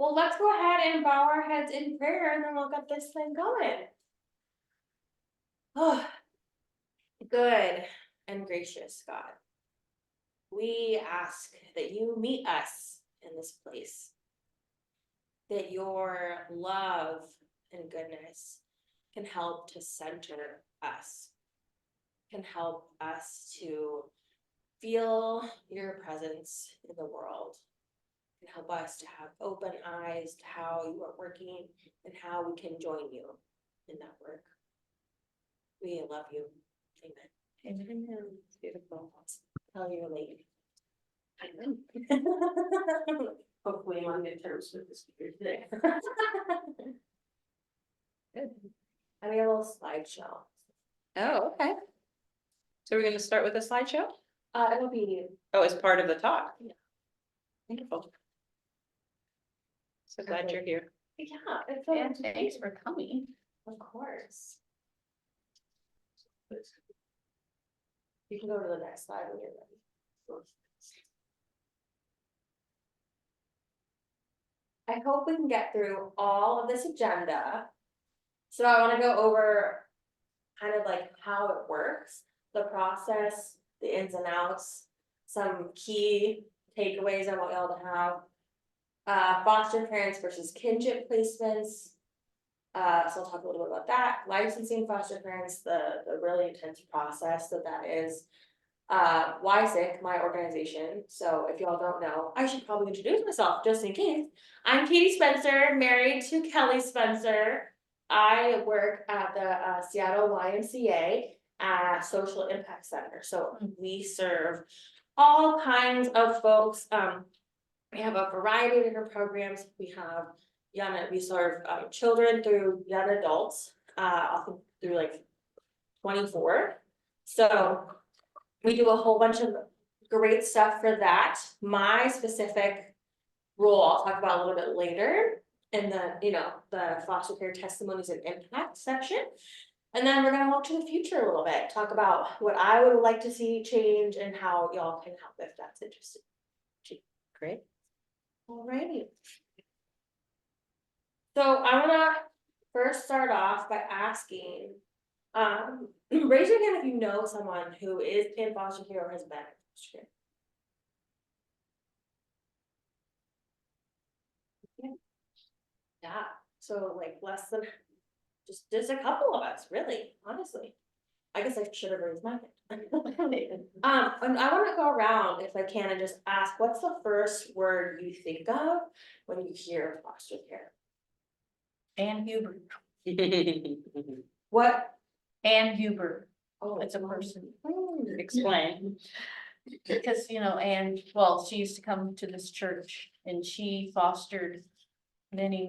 Well, let's go ahead and bow our heads in prayer and then we'll get this thing going. Oh, good and gracious God. We ask that you meet us in this place, that your love and goodness can help to center us, can help us to feel your presence in the world, can help us to have open eyes to how you are working and how we can join you in that work. We love you. Amen. Amen. It's beautiful. Tell your lady. Hopefully I'm on good terms with this speaker today. Good. I made a little slideshow. Oh, okay. So we're gonna start with a slideshow? It'll be. Oh, as part of the talk? Yeah. Wonderful. So glad you're here. Yeah, it's And thanks for coming. Of course. You can go to the next slide when you're ready. I hope we can get through all of this agenda. So I want to go over kind of like how it works, the process, the ins and outs, some key takeaways I want y'all to have. Foster parents versus kinship placements. So I'll talk a little bit about that. Licensing foster parents, the really intense process that is. YSIC, my organization. So if y'all don't know, I should probably introduce myself just in case. I'm Katie Spencer, married to Kelly Spencer. I work at the Seattle YMCA Social Impact Center. So we serve all kinds of folks. We have a variety of different programs. We have we serve children through young adults, often through like 24. So we do a whole bunch of great stuff for that. My specific role, I'll talk about a little bit later in the foster care testimonies and impact section. And then we're gonna look to the future a little bit, talk about what I would like to see change and how y'all can help if that's interesting. Great. Alrighty. So I'm gonna first start off by asking, raise your hand if you know someone who is in foster care or has been in foster care. Yeah, so like less than, just a couple of us, really, honestly. I guess I should have raised my hand. And I wanna go around if I can and just ask, what's the first word you think of when you hear foster care? Ann Huber. What? Ann Huber, Oh, it's a person. Explain. Because, Ann, well, she used to come to this church and she fostered many,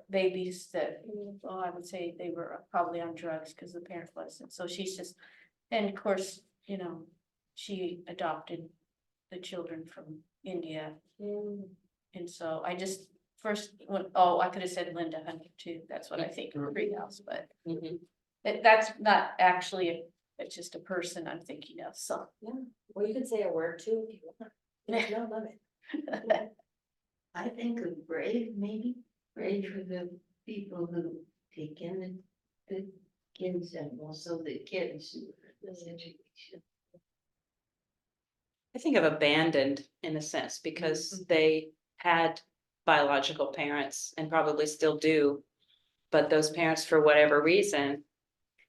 babies that, well, I would say they were probably on drugs because the parent wasn't. So she's just, and of course, she adopted the children from India. And so I just first went, oh, I could have said Linda Hunter too. That's what I think of Treehouse, but that's not actually, it's just a person I'm thinking of, so. Yeah, well, you could say a word too if you want. There's no limit. I think of brave, maybe, brave for the people who take in the kids and also the kids who are this education. I think of abandoned in a sense because they had biological parents and probably still do. But those parents, for whatever reason,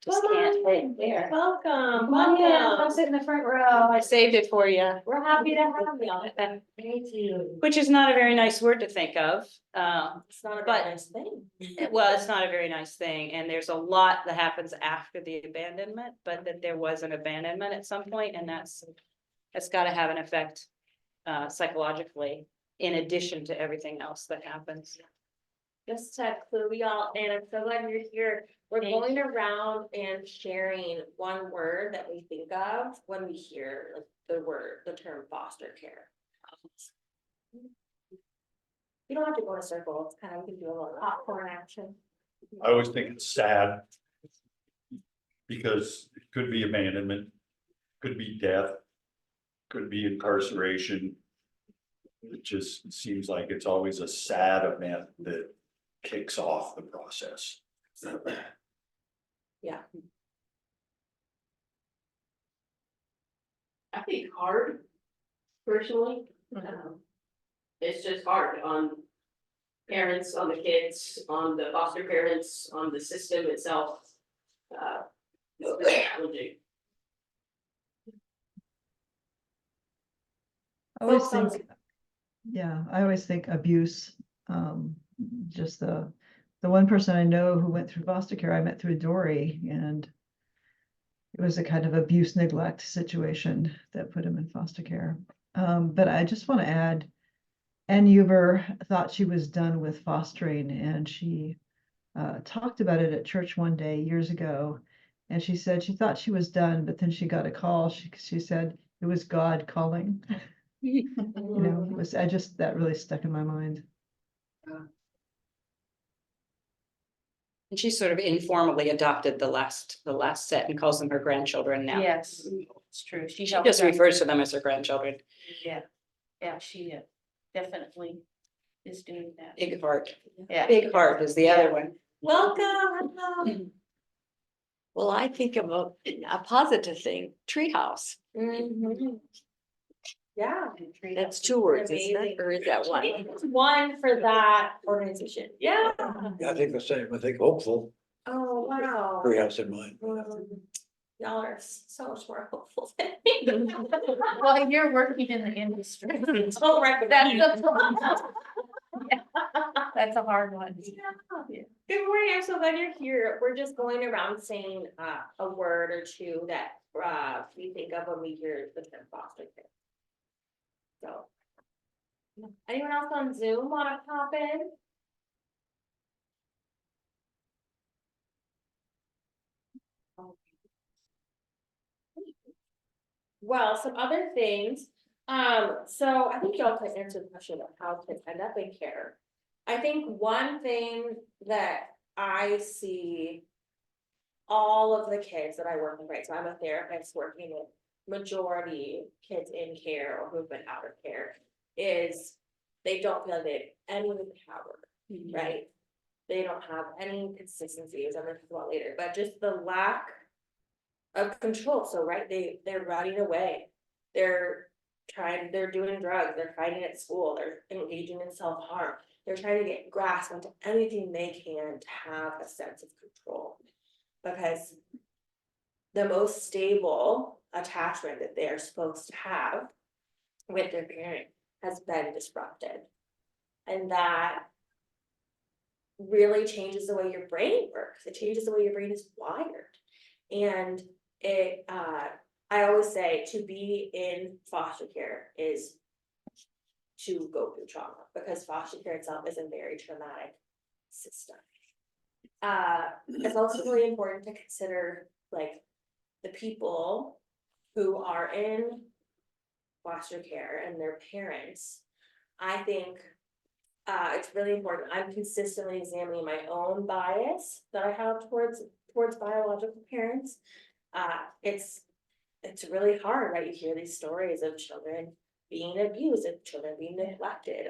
just can't take care. Welcome, Come sit in the front row. I saved it for you. We're happy to have you. Thank you. Which is not a very nice word to think of. It's not a But- very nice thing. Well, it's not a very nice thing, and there's a lot that happens after the abandonment, but that there was an abandonment at some point, and that's gotta have an effect psychologically, in addition to everything else that happens. Just to clue y'all in, I'm so glad you're here. We're Thank going around and sharing one word that we think of when we hear like the term foster care. You don't have to go in a circle, it's kind of, we can do a little popcorn action. I always think it's sad. Because it could be abandonment, could be death, could be incarceration. It just seems like it's always a sad event that kicks off the process. I think hard, personally, it's just hard on parents, on the kids, on the foster parents, on the system itself. It's really challenging. I always Folks on think, yeah, I always think abuse, just the one person I know who went through foster care, I met through Dory, and it was a kind of abuse neglect situation that put him in foster care. But I just want to add, Ann Huber thought she was done with fostering, and she talked about it at church one day years ago. And she said she thought she was done, but then she got a call. She said it was God calling. You know, it was, that really stuck in my mind. And she sort of informally adopted the last set and calls them her grandchildren now. Yes, it's true. She just refers to them as her grandchildren. Yeah, yeah, she definitely is doing that. Big Heart. Yeah. Big Heart is the other one. Welcome, hello. Well, I think of a positive thing, treehouse. Mhm. Yeah. That's 2 words, isn't Amazing. it? Or is that I one? think it's one for that organization. Yeah. Yeah, I think the same. I think hopeful, Oh, wow. treehouse in mind. Y'all are so much more hopeful than me. Well, you're working in the industry. Don't recommend. That's Yeah, that's a hard one. Yeah. Good morning, I'm so glad you're here. We're just going around saying a word or two that we think of when we hear the term foster care. So. Anyone else on Zoom wanna pop in? Well, some other things, so I think y'all could answer the question of how kids end up in care. I think one thing that I see all of the kids that I work with, right, so I'm a therapist working with majority kids in care or who've been out of care, is they don't feel like they have any power, right? They don't have any consistency, as I'm gonna talk about later, but just the lack of control. So, right, they're running away, they're doing drugs, they're fighting at school, they're engaging in self-harm, they're trying to get grasp onto anything they can to have a sense of control. Because the most stable attachment that they are supposed to have with their parent has been disrupted. And that really changes the way your brain works. It changes the way your brain is wired. And it, I always say to be in foster care is to go through trauma, because foster care itself is a very traumatic system. It's also really important to consider like the people who are in foster care and their parents. I think it's really important. I'm consistently examining my own bias that I have towards biological parents. It's really hard, right? You hear these stories of children being abused, of children being neglected,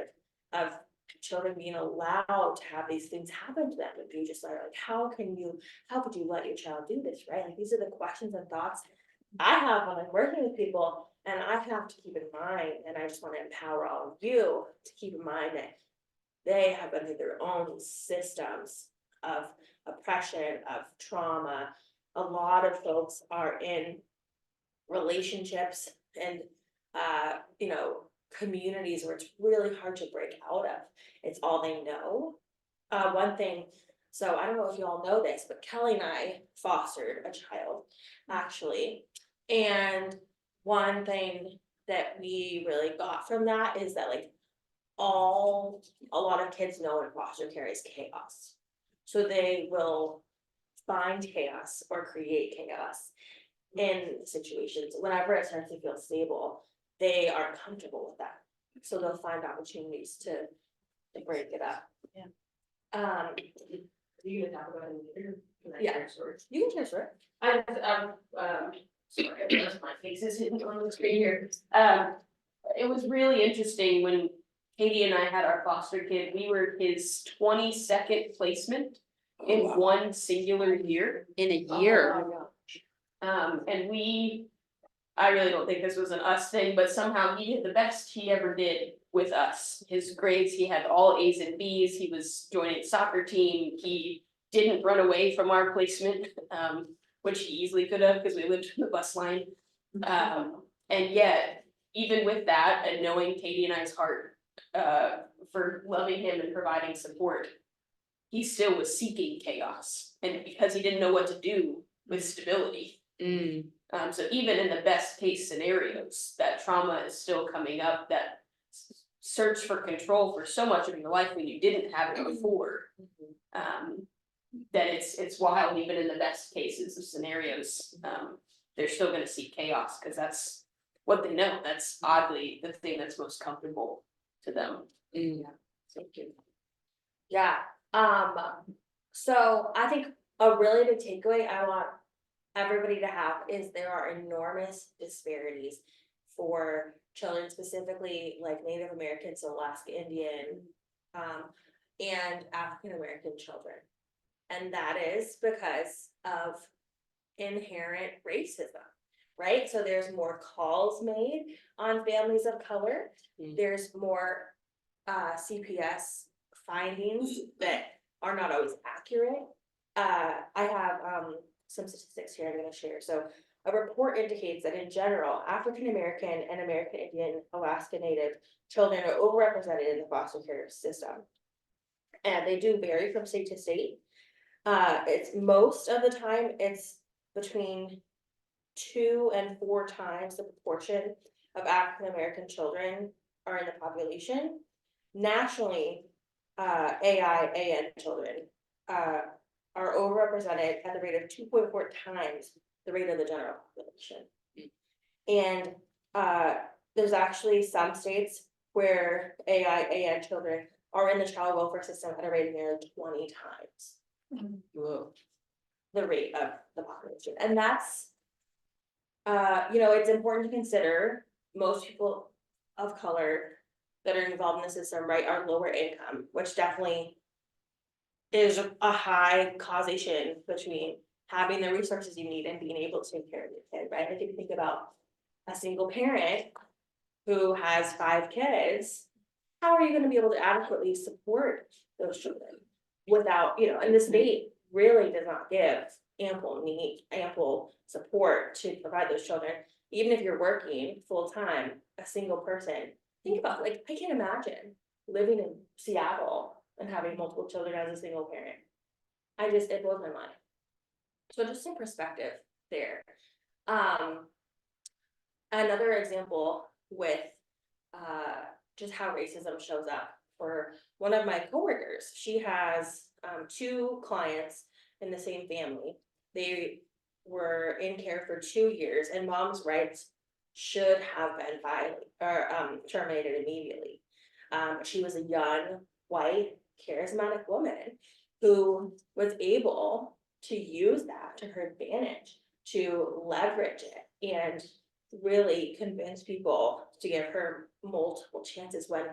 of children being allowed to have these things happen to them, and be just like, how could you let your child do this, right? Like, these are the questions and thoughts I have when I'm working with people, and I have to keep in mind, and I just want to empower all of you to keep in mind that they have been through their own systems of oppression, of trauma. A lot of folks are in relationships and communities where it's really hard to break out of. It's all they know. One thing, so I don't know if you all know this, but Kelly and I fostered a child actually. And one thing that we really got from that is that like a lot of kids know in foster care is chaos. So they will find chaos or create chaos in situations. Whenever it starts to feel stable, they are comfortable with that. So they'll find opportunities to break it up. Yeah. Are you gonna talk about it later? Can I Yeah. transfer it? You can transfer it. Sorry, my face is hitting on the screen here. It was really interesting when Katie and I had our foster kid, we were his 22nd placement in Wow. one singular year. In a year. And I really don't think this was an us thing, but somehow he did the best he ever did with us. His grades, he had all A's and B's, he was joining soccer team, he didn't run away from our placement, which he easily could have, because we lived in the bus line. And yet, even with that, and knowing Katie and I's heart, for loving him and providing support, he still was seeking chaos, and because he didn't know what to do with stability. So even in the best case scenarios, that trauma is still coming up, that search for control for so much of your life when you didn't have it before. That it's wild, even in the best cases of scenarios, they're still gonna seek chaos, cause that's what they know, that's oddly the thing that's most comfortable to them. Thank you. Yeah, so I think a really big takeaway I want everybody to have is there are enormous disparities for children, specifically like Native American, so Alaska Indian, and African American children. And that is because of inherent racism, right? So there's more calls made on families of color. There's more CPS findings that are not always accurate. I have some statistics here I'm going to share. So a report indicates that in general, African American and American Indian, Alaska Native children are overrepresented in the foster care system. And they do vary from state to state. It's most of the time it's between 2 and 4 times the proportion of African American children are in the population. Nationally, AN children are overrepresented at the rate of 2.4 times the rate of the general population. And there's actually some states where AN children are in the child welfare system at a rate of nearly 20 times the rate of the population. And that's, it's important to consider most people of color that are involved in the system, right, are lower income, which definitely is a high causation between having the resources you need and being able to take care of your kid, right? Like if you think about a single parent who has 5 kids, how are you going to be able to adequately support those children without, and the state really does not give ample support to provide those children. Even if you're working full-time, a single person, think about, like, I can't imagine living in Seattle and having multiple children as a single parent. It blows my mind. So just some perspective there. Another example with just how racism shows up for one of my coworkers. She has 2 clients in the same family. They were in care for 2 years, and mom's rights should have been terminated immediately. She was a young, white, charismatic woman who was able to use that to her advantage, to leverage it and really convince people to give her multiple chances when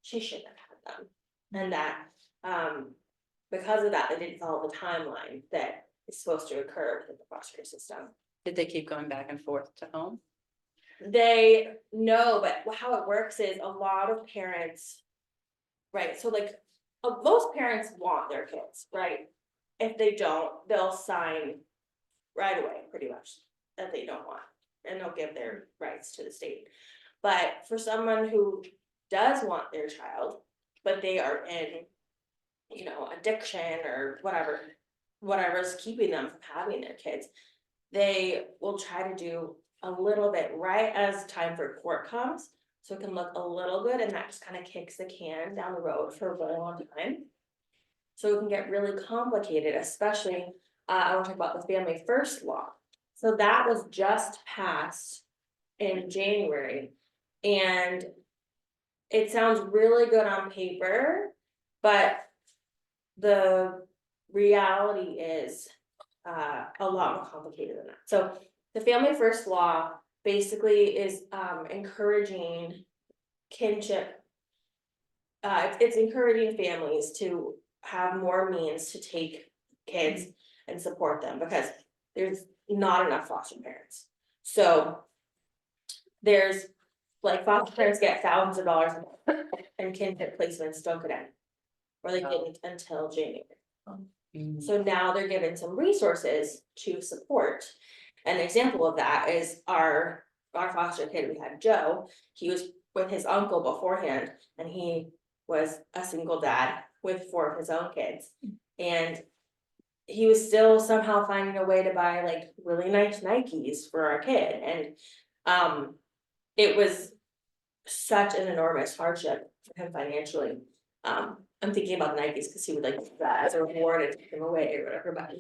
she shouldn't have had them. And that because of that, they didn't follow the timeline that is supposed to occur within the foster care system. Did they keep going back and forth to home? They know, but how it works is a lot of parents, right? So like most parents want their kids, right? If they don't, they'll sign right away, pretty much, that they don't want, and they'll give their rights to the state. But for someone who does want their child, but they are in, addiction or whatever's keeping them from having their kids, they will try to do a little bit right as time for court comes, so it can look a little good, and that just kind of kicks the can down the road for a really long time. So it can get really complicated, especially, I want to talk about the family first law. So that was just passed in January, and it sounds really good on paper, but the reality is a lot more complicated than that. So the family first law basically is encouraging kinship it's encouraging families to have more means to take kids and support them, because there's not enough foster parents. So there's, like, foster parents get thousands of dollars and kinship placements don't get any. Or they didn't until January. So now they're given some resources to support. An example of that is our foster kid, we had Joe, he was with his uncle beforehand, and he was a single dad with 4 of his own kids. And he was still somehow finding a way to buy like really nice Nikes for our kid, and it was such an enormous hardship for him financially. I'm thinking about the Nikes because he would like use that as a reward and take them away or whatever, but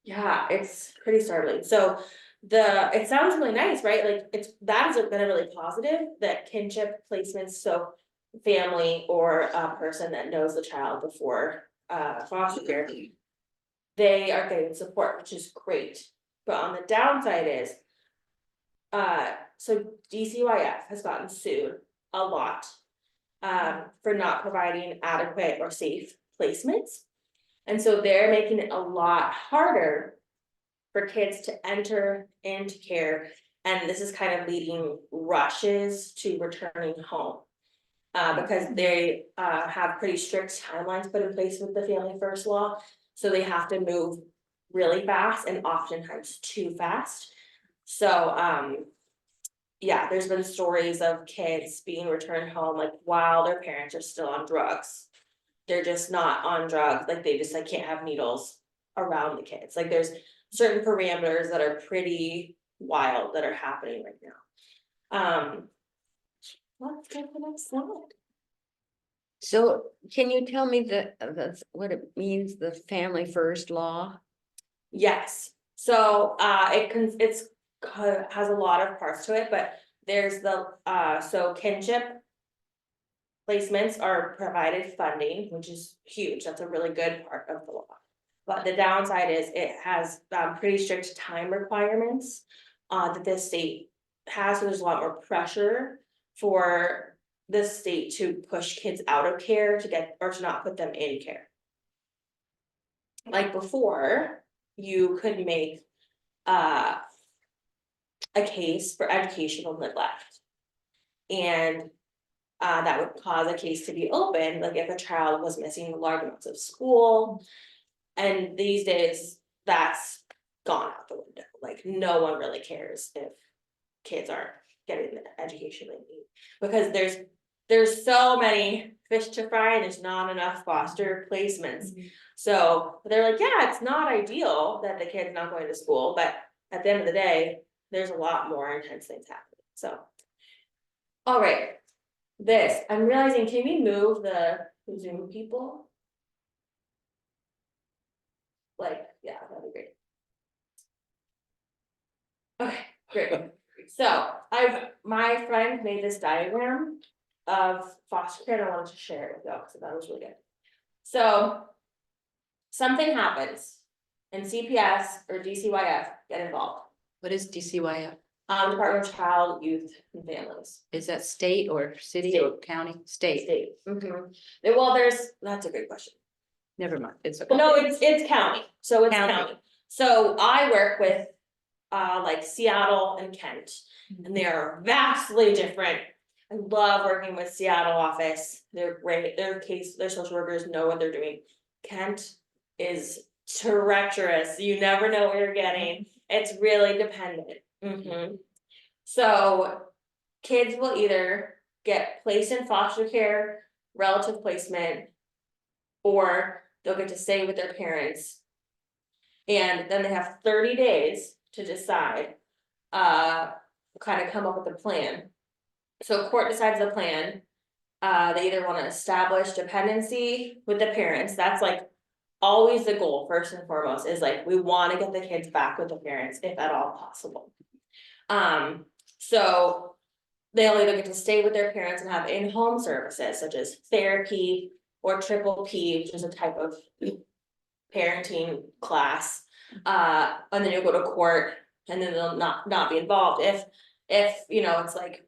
yeah, it's pretty startling. So it sounds really nice, right? Like that has been a really positive, that kinship placements, so family or a person that knows the child before foster care, they are getting support, which is great. But on the downside is, so DCYF has gotten sued a lot for not providing adequate or safe placements. And so they're making it a lot harder for kids to enter into care. And this is kind of leading rushes to returning home. Because they have pretty strict timelines put in place with the Family First Law. So they have to move really fast and oftentimes too fast. So yeah, there's been stories of kids being returned home like while their parents are still on drugs. They're just not on drugs, like they just like can't have needles around the kids. Like there's certain parameters that are pretty wild that are happening right now. Let's go to the next slide. So can you tell me what it means, the family first law? Yes, so has a lot of parts to it, but there's so kinship placements are provided funding, which is huge. That's a really good part of the law. But the downside is it has pretty strict time requirements that the state has, so there's a lot more pressure for the state to push kids out of care to not put them in care. Like before, you could make a case for educational neglect. And that would cause a case to be open, like if a child was missing large amounts of school. And these days, that's gone out the window. Like no one really cares if kids aren't getting the education they need. Because there's so many fish to fry and there's not enough foster placements. So they're like, yeah, it's not ideal that the kid's not going to school, but at the end of the day, there's a lot more intense things happening. So, all right, I'm realizing, can we move the Zoom people? Like, yeah, that'd be great. Okay, great. So my friend made this diagram of foster care and I wanted to share it with y'all because that was really good. So something happens and CPS or DCYF get involved. What is DCYF? Department of Child, Youth and Families. Is that state or city or county? State. Well, that's a good question. Never mind. It's okay. No, it's county, so it's County. county. So I work with like Seattle and Kent, and they are vastly different. I love working with Seattle office. They're great. Their social workers know what they're doing. Kent is treacherous. You never know what you're getting. It's really dependent. So kids will either get placed in foster care, relative placement, or they'll get to stay with their parents. And then they have 30 days to decide, kind of come up with a plan. So court decides the plan. They either want to establish dependency with the parents. That's like always the goal, first and foremost, is like we want to get the kids back with the parents if at all possible. So they'll either get to stay with their parents and have in-home services such as therapy or triple P, which is a type of parenting class. And then you'll go to court and then they'll not be involved if it's like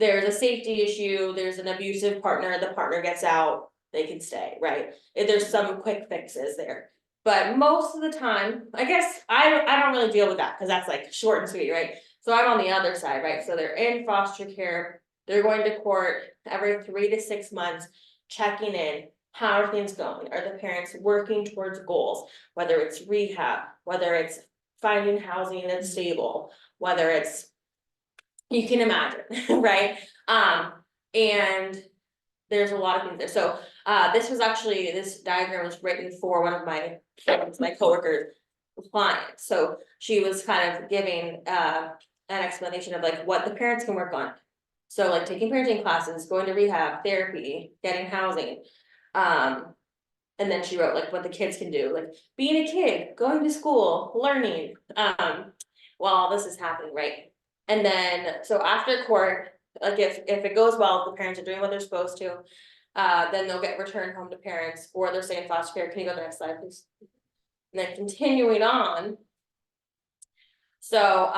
there's a safety issue, there's an abusive partner, the partner gets out, they can stay, right? If there's some quick fixes there. But most of the time, I guess, I don't really deal with that, cause that's like short and sweet, right? So I'm on the other side, right? So they're in foster care, they're going to court every 3 to 6 months, checking in. How are things going? Are the parents working towards goals? Whether it's rehab, whether it's finding housing that's stable, whether it's. You can imagine, right? And there's a lot of things there. So this was actually, this diagram was written for one of my friends, my coworkers' clients. So she was kind of giving an explanation of like what the parents can work on. So like taking parenting classes, going to rehab, therapy, getting housing. And then she wrote like what the kids can do, like being a kid, going to school, learning, while all this is happening, right? And then, so after court, like if it goes well, the parents are doing what they're supposed to, then they'll get returned home to parents, or they're staying in foster care. Can you go to the next slide, please? And then continuing on. So,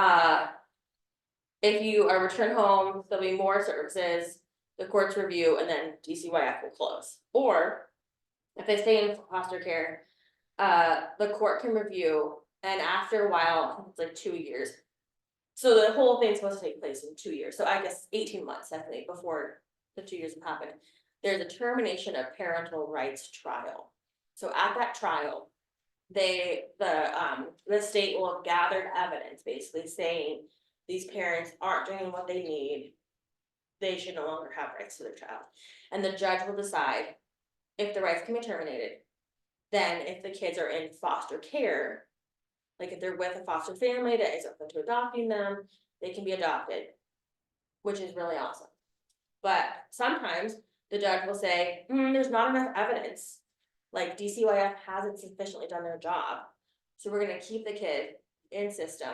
if you are returned home, there'll be more services, the courts review, and then DCYF will close. Or if they stay in foster care, the court can review, and after a while, it's like 2 years. So the whole thing's supposed to take place in 2 years, so I guess 18 months, definitely, before the 2 years have happened. There's a termination of parental rights trial. So at that trial, the state will have gathered evidence, basically saying these parents aren't doing what they need. They should no longer have rights to their child. And the judge will decide if the rights can be terminated. Then if the kids are in foster care, like if they're with a foster family that is open to adopting them, they can be adopted, which is really awesome. But sometimes the judge will say, there's not enough evidence. Like DCYF hasn't sufficiently done their job. So we're gonna keep the kid in system,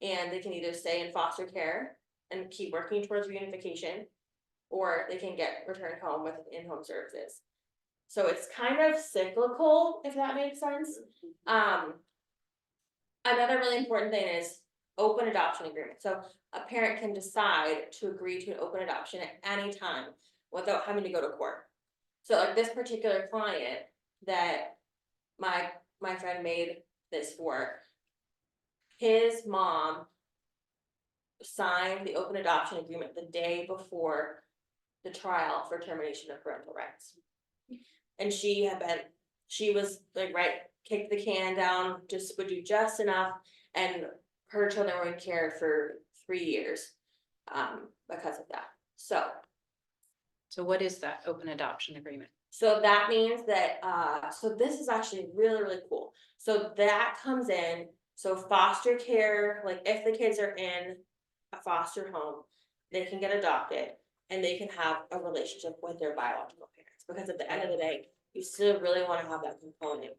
and they can either stay in foster care and keep working towards reunification, or they can get returned home with in-home services. So it's kind of cyclical, if that makes sense. Another really important thing is open adoption agreement. So a parent can decide to agree to an open adoption at any time without having to go to court. So like this particular client that my friend made this for, his mom signed the open adoption agreement the day before the trial for termination of parental rights. And she was like, right, kicked the can down, just would do just enough, and her children were in care for 3 years, because of that. So what is that open adoption agreement? So that means that, so this is actually really, really cool. So that comes in, so foster care, like if the kids are in a foster home, they can get adopted and they can have a relationship with their biological parents, because at the end of the day, you still really want to have that component.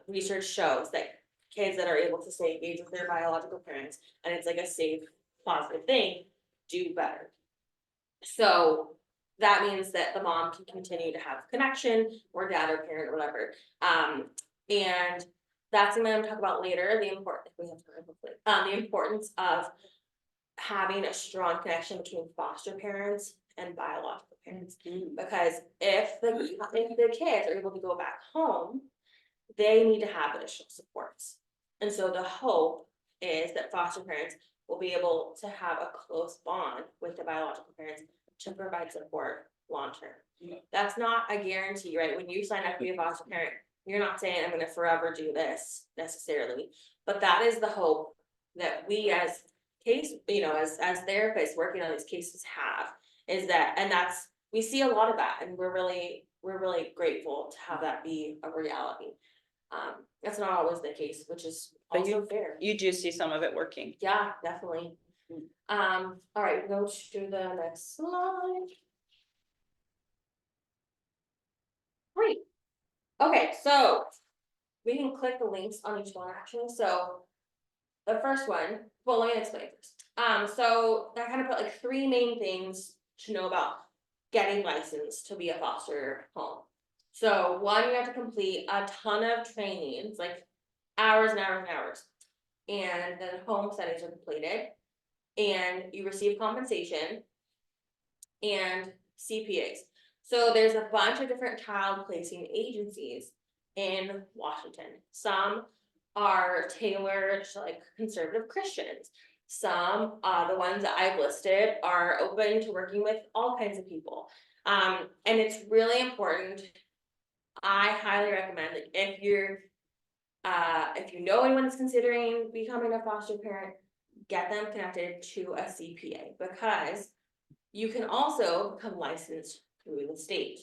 Research shows that kids that are able to stay engaged with their biological parents, and it's like a safe, positive thing, do better. So that means that the mom can continue to have connection, or dad or parent or whatever. And that's something I'm gonna talk about later, the importance of having a strong connection between foster parents and biological parents. Because if the kids are able to go back home, they need to have additional supports. And so the hope is that foster parents will be able to have a close bond with the biological parents to provide support long-term. That's not a guarantee, right? When you sign up to be a foster parent, you're not saying I'm gonna forever do this necessarily, but that is the hope that we as as therapists working on these cases have, is that, and we see a lot of that, and we're really grateful to have that be a reality. That's not always the case, which is also fair. You do see some of it working. Yeah, definitely. All right, go to the next slide. Great. Okay, so we can click the links on each one actually. So the first one, well, let me explain first. So I kind of put like 3 main things to know about getting licensed to be a foster home. So 1, you have to complete a ton of trainings, like hours and hours and hours. And then home studies are completed. And you receive compensation. and CPAs. So there's a bunch of different child placing agencies in Washington. Some are tailored to like conservative Christians. Some, the ones that I've listed are open to working with all kinds of people. And it's really important. I highly recommend that if you know anyone that's considering becoming a foster parent, get them connected to a CPA, because you can also become licensed through the state.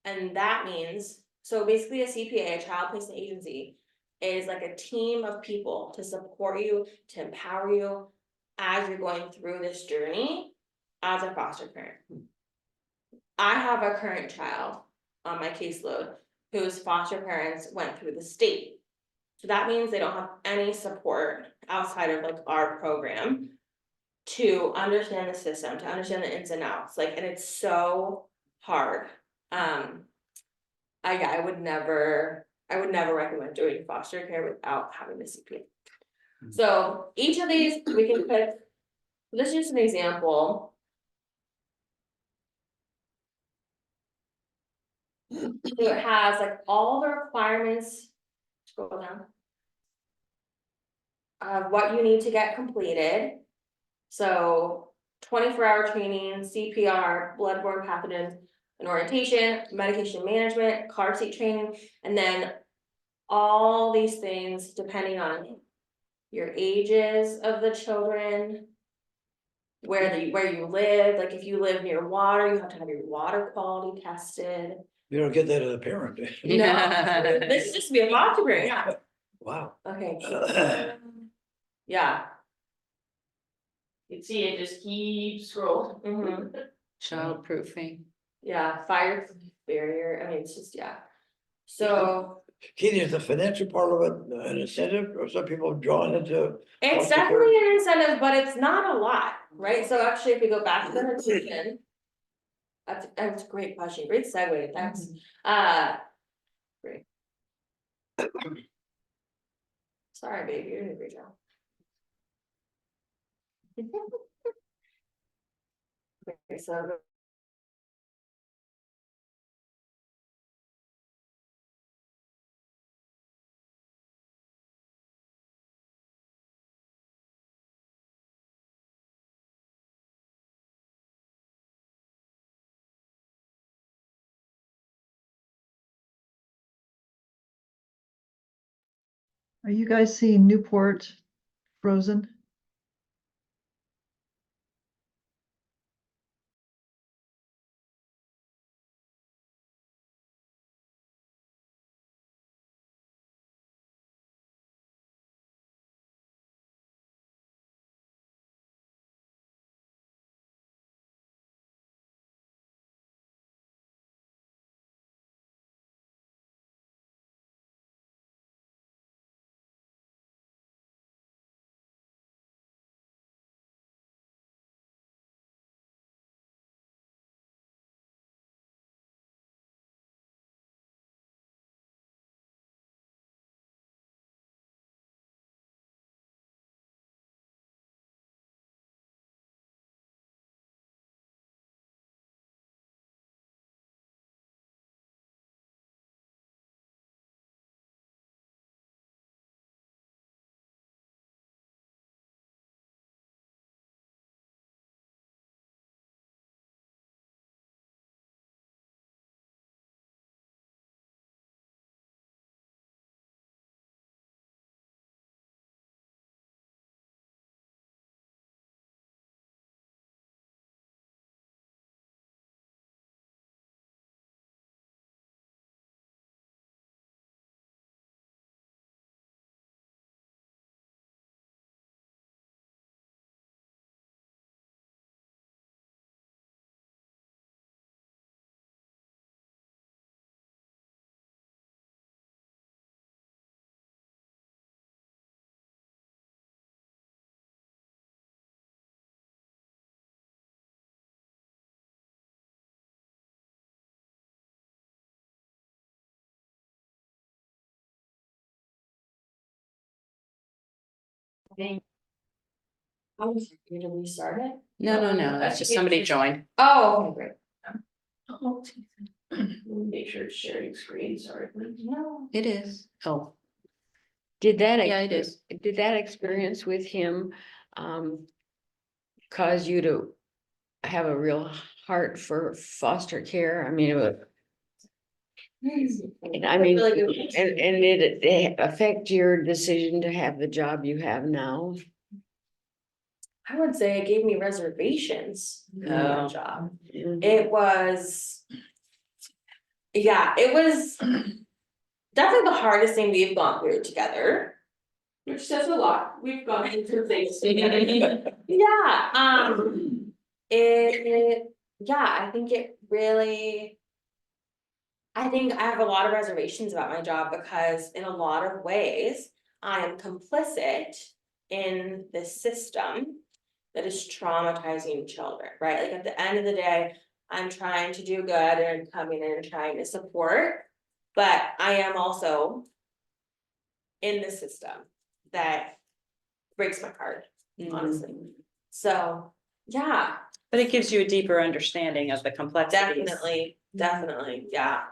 And that means, so basically a CPA, a child placement agency, is like a team of people to support you, to empower you as you're going through this journey as a foster parent. I have a current child on my caseload whose foster parents went through the state. So that means they don't have any support outside of like our program to understand the system, to understand the ins and outs, like, and it's so hard. I would never recommend doing foster care without having the CPA. So each of these we can put, this is just an example. So it has like all the requirements, scroll down, of what you need to get completed. So 24-hour training, CPR, bloodborne pathogens and orientation, medication management, car seat training, and then all these things depending on your ages of the children, where you live, like if you live near water, you have to have your water quality tested. You don't get that as a parent. No, this is just to be a foster parent, yeah. Wow. Okay. Yeah. You can see it just keeps scrolling. Mhm. Childproofing. Yeah, fire barrier, I mean, it's just, yeah. So Katie, is the financial part of it an incentive, or some people drawn into? it's foster care? definitely an incentive, but it's not a lot, right? So actually, if we go back to the notation. That's a great question, great segue, thanks. Great. Sorry, baby, you're doing a great job. Okay, so. Are you guys seeing Newport frozen? You to restart it? No, that's just somebody joined. Oh, okay, great. Oh, geez. Make sure it's sharing screen, sorry. No. It is. Oh, Did that? Yeah, it is. Did that experience with him, cause you to have a real heart for foster care? I mean, it was. I mean, Really good. and did it affect your decision to have the job you have now? I would say it gave me reservations for my Oh. job. Mhm. It was. Yeah, it was. Definitely the hardest thing we've gone through together. Which says a lot, we've gone through things together. Yeah, yeah, I think it really. I think I have a lot of reservations about my job because in a lot of ways, I am complicit in this system that is traumatizing children, right? Like at the end of the day, I'm trying to do good and coming in and trying to support, but I am also in the system that breaks my heart, honestly. So, yeah, but it gives you a deeper understanding of the complexities. definitely, yeah.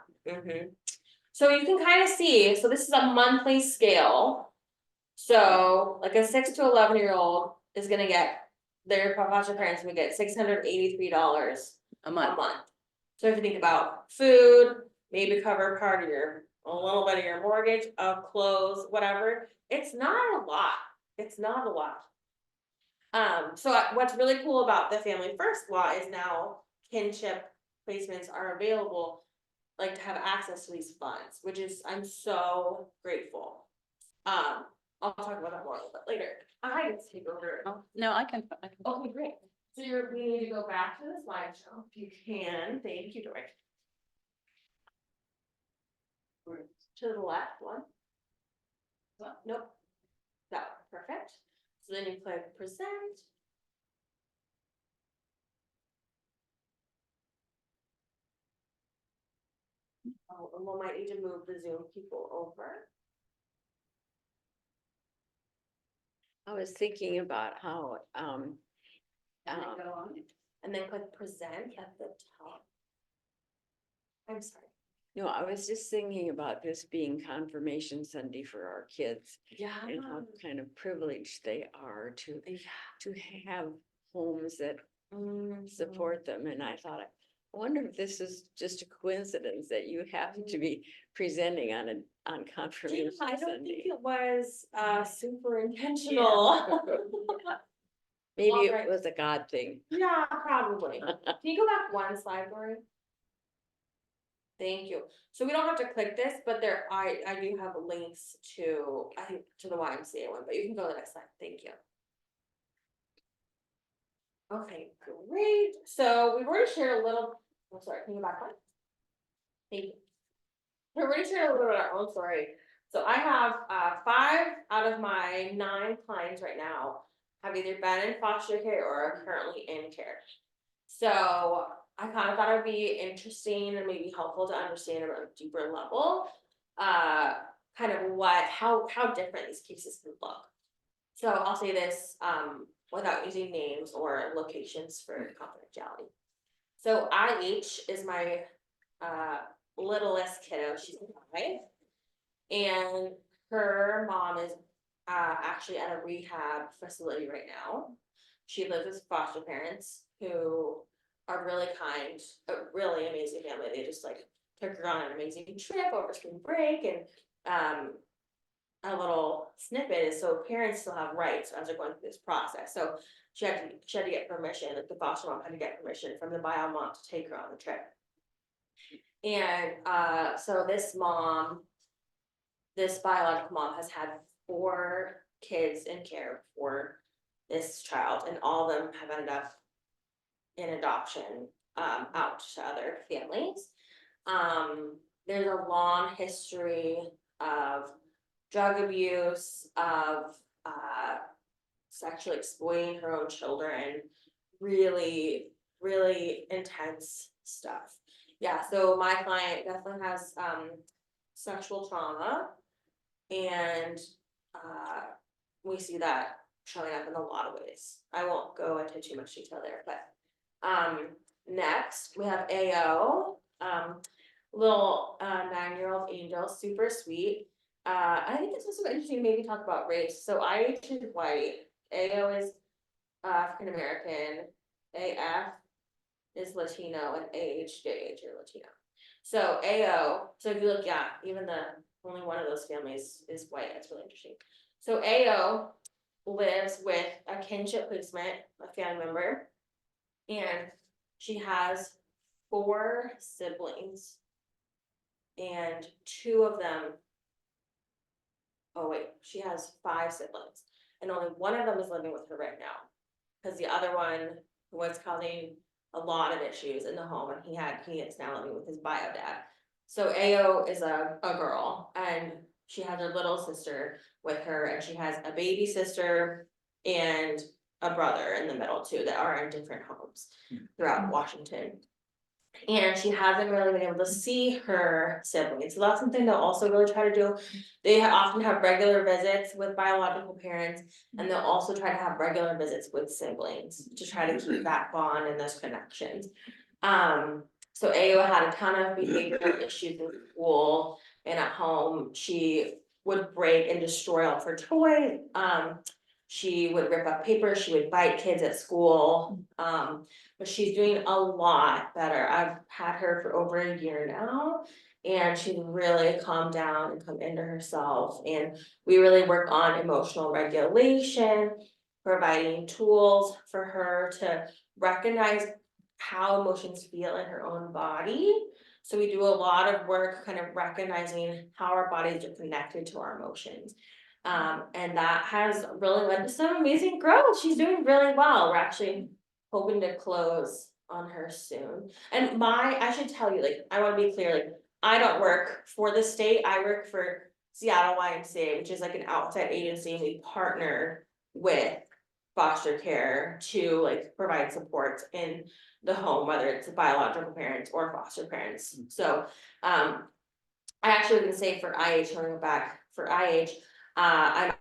So you can kind of see, so this is a monthly scale. So like a 6 to 11-year-old is gonna get, their foster parents would get $683 A a month. month. So if you think about food, maybe cover part of a little bit of your mortgage, of clothes, whatever, it's not a lot, it's not a lot. So what's really cool about the Family First law is now kinship placements are available, like to have access to these funds, which is, I'm so grateful. I'll talk about that more a little bit later. I get to take over. Oh, no, I can. Okay, great. So we need to go back to the slideshow, if you can, thank you, Dory. To the left one. Nope. That one, perfect. So then you click present. Oh, and we might need to move the Zoom people over. I was thinking about how, And then go on, and then click present at the top. I'm sorry. no, I was just thinking about this being confirmation Sunday for our kids Yeah. and how kind of privileged they are to have homes that support them. And I thought, I wonder if this is just a coincidence that you happen to be presenting on confirmation I don't Sunday. think it was super intentional. Maybe Alright. it was a God thing. Yeah, probably. Can you go back one slide, Lori? Thank you. So we don't have to click this, but I do have links to, I think, to the YMCA one, but you can go to the next slide. Thank you. Okay, great. So we've already shared a little, I'm sorry, can you go back one? Thank you. We've already shared a little bit of our own story. So I have 5 out of my 9 clients right now have either been in foster care or are currently in care. So I kind of thought it would be interesting and maybe helpful to understand at a deeper level, kind of how different these cases can look. So I'll say this without using names or locations for confidentiality. So IH is my littlest kiddo, she's 5, and her mom is actually at a rehab facility right now. She lives with foster parents who are really kind, a really amazing family. They just like took her on an amazing trip over spring break, and a little snippet is so parents still have rights as they're going through this process. So she had to get permission, like the foster mom had to get permission from the bio mom to take her on the trip. And so this biological mom has had 4 kids in care for this child, and all of them have ended up in adoption out to other families. There's a long history of drug abuse, of sexually exploiting her own children, really, really intense stuff. Yeah, so my client definitely has sexual trauma, and we see that showing up in a lot of ways. I won't go into too much detail there, but, next, we have AO, little, 9-year-old angel, super sweet. I think it's also interesting to maybe talk about race, so IH is white, AO is African American, AF is Latino, and AHJH are Latino. So AO, so if you look, yeah, even only one of those families is white, that's really interesting. So AO lives with a kinship placement, a family member. And she has 4 siblings. And 2 of them. Oh wait, she has 5 siblings, and only one of them is living with her right now. Cause the other one was causing a lot of issues in the home, and he is now living with his bio dad. So AO is a girl, and she has her little sister with her, and she has a baby sister and a brother in the middle too, that are in different homes throughout Washington. And she hasn't really been able to see her siblings, so that's something they'll also really try to do. They often have regular visits with biological parents, and they'll also try to have regular visits with siblings to try to keep that bond and those connections. So AO had a ton of behavioral issues in school and at home. She would break and destroy all of her toys. She would rip up paper, she would bite kids at school. But she's doing a lot better. I've had her for over a year now. And she's really calmed down and come into herself, and we really work on emotional regulation, providing tools for her to recognize how emotions feel in her own body. So we do a lot of work kind of recognizing how our bodies are connected to our emotions. And that has really led to some amazing growth. She's doing really well. We're actually hoping to close on her soon. And I should tell you, like, I wanna be clear, like, I don't work for the state, I work for Seattle YMCA, which is like an outside agency, and we partner with foster care to like provide support in the home, whether it's biological parents or foster parents. So, I actually was gonna say for IH, going back, for IH, I'm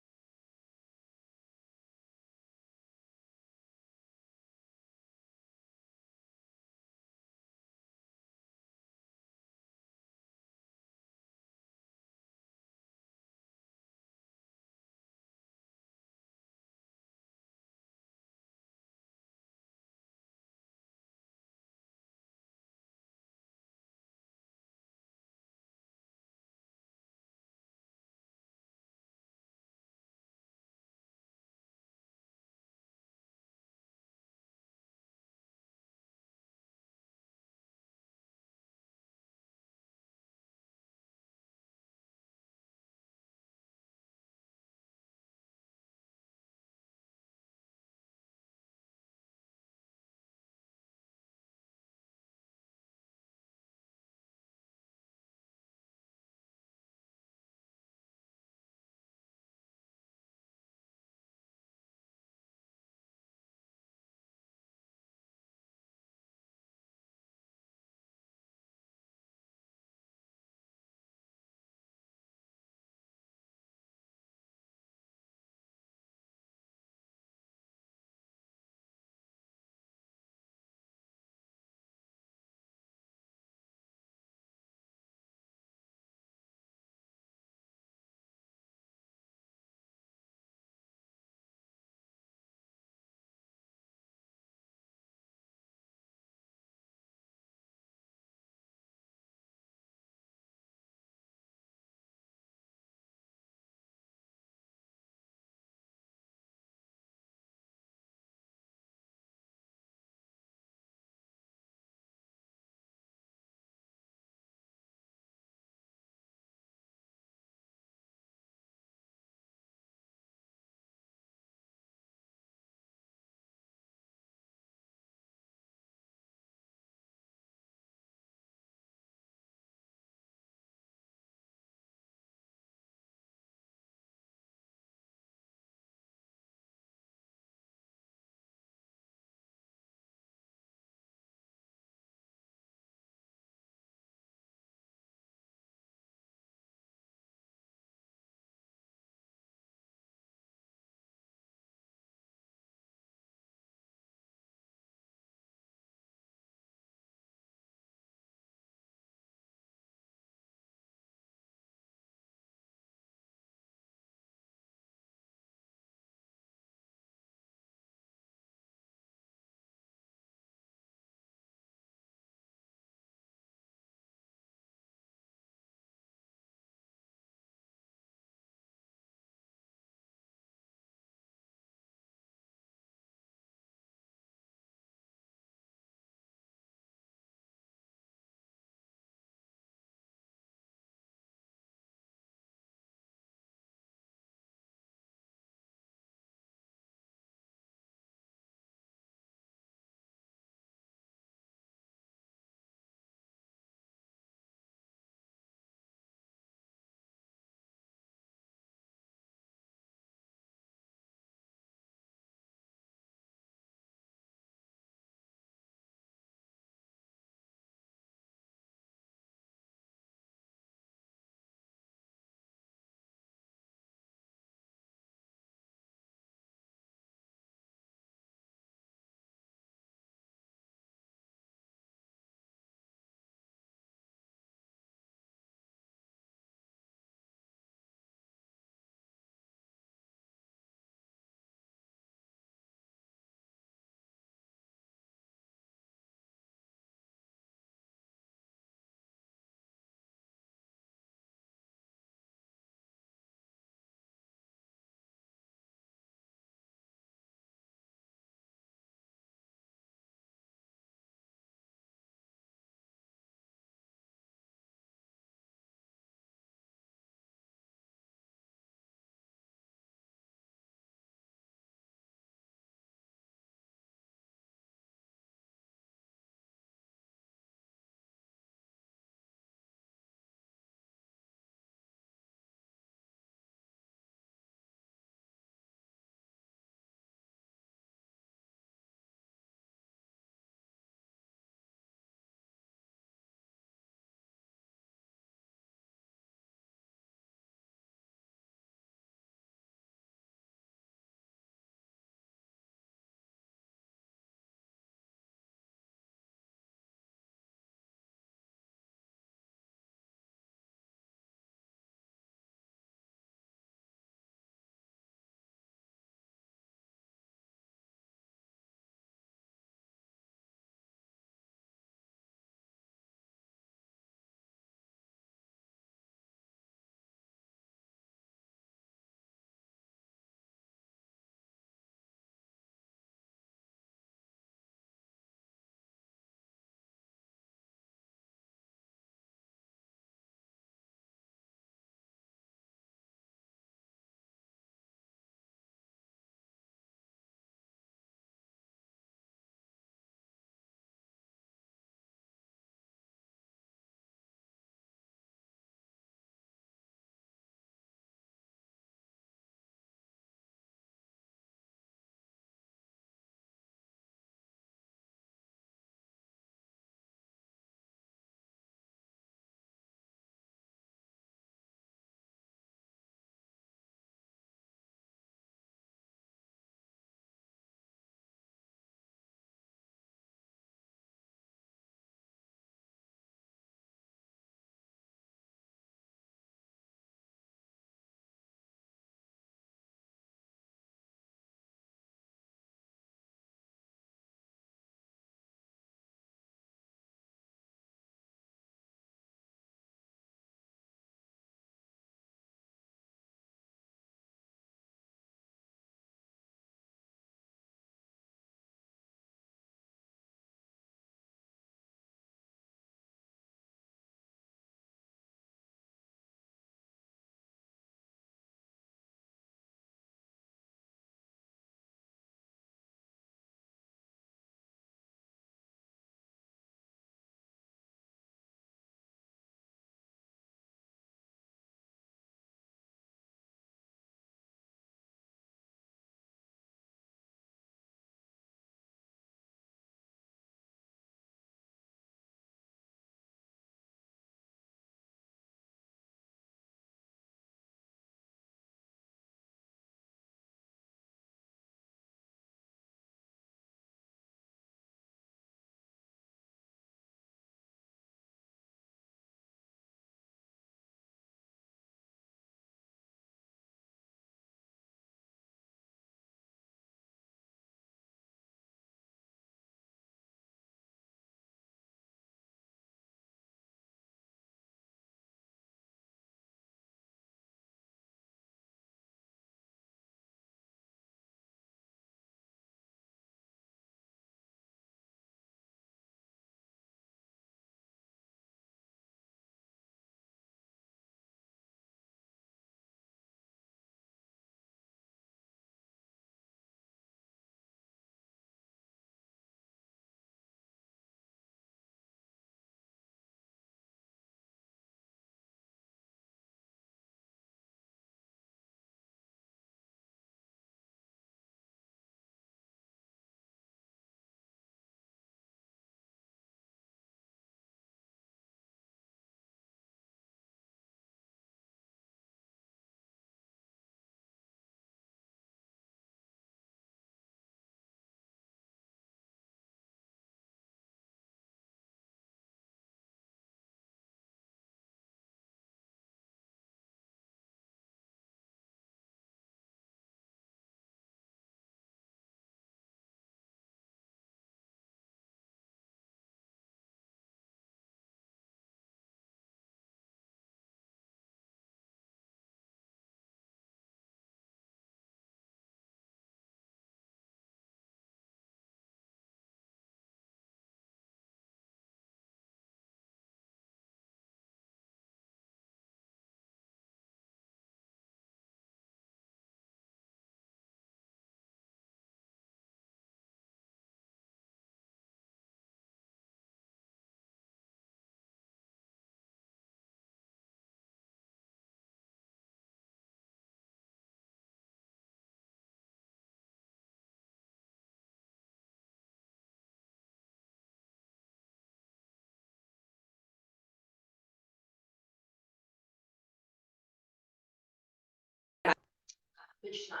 But she's not.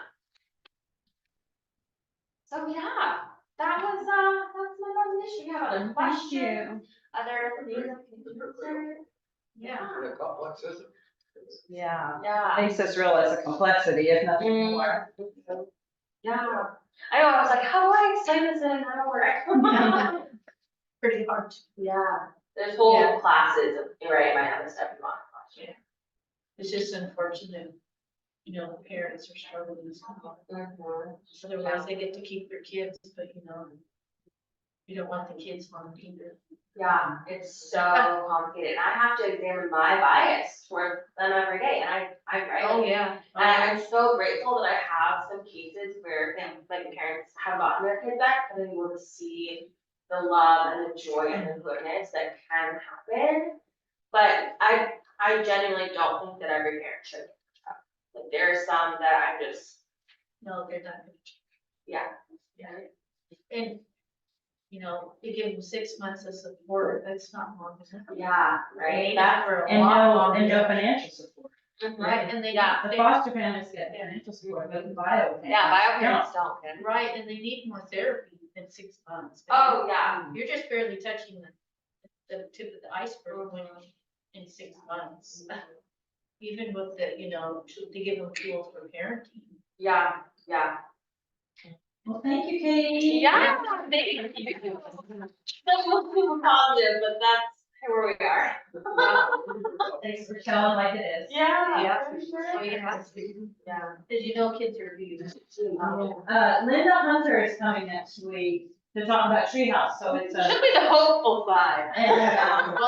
So yeah, that's my presentation. You have other questions, other things that we can answer? Yeah. A complex system. Yeah. Yeah. Makes us realize the complexity, if nothing more. Yeah. I know, I was like, how do I explain this in an hour? Pretty hard. Yeah, there's whole Yeah. classes of, right, might have a step you want. Yeah. It's just unfortunate, you know, the parents are struggling with school. Otherwise, they get to keep their kids, but you know, you don't want the kids on either. Yeah, it's so complicated, and I have to examine my bias toward them every day, and I'm right. Oh, yeah. And I'm so grateful that I have some cases where, like, the parents have gotten their kids back, and I'm able to see the love and the joy and the goodness that can happen. But I genuinely don't think that every parent should. Like, there are some that I just, No, they're not. yeah. Yeah. And, you know, you give them 6 months of support, that's not long enough. Yeah, right, They need that's it for a And lot no longer. financial support. Right, and they. Yeah. The foster families get financial support, but the bio. families Yeah, bio don't. parents don't, can. Right, and they need more therapy than 6 months. Oh, yeah. You're just barely touching the tip of the iceberg when in 6 months. Even with the, you know, to give them tools for parenting. Yeah, yeah. Well, thank you, Katie. Yeah, thank you. Super positive, but that's where we are. Thanks for showing like it is. Yeah, for sure. Oh, yeah. Yeah. Did you know kids are abused? Linda Hunter is coming next week to talk about treehouse, so it's a. Should be the hopeful side. And,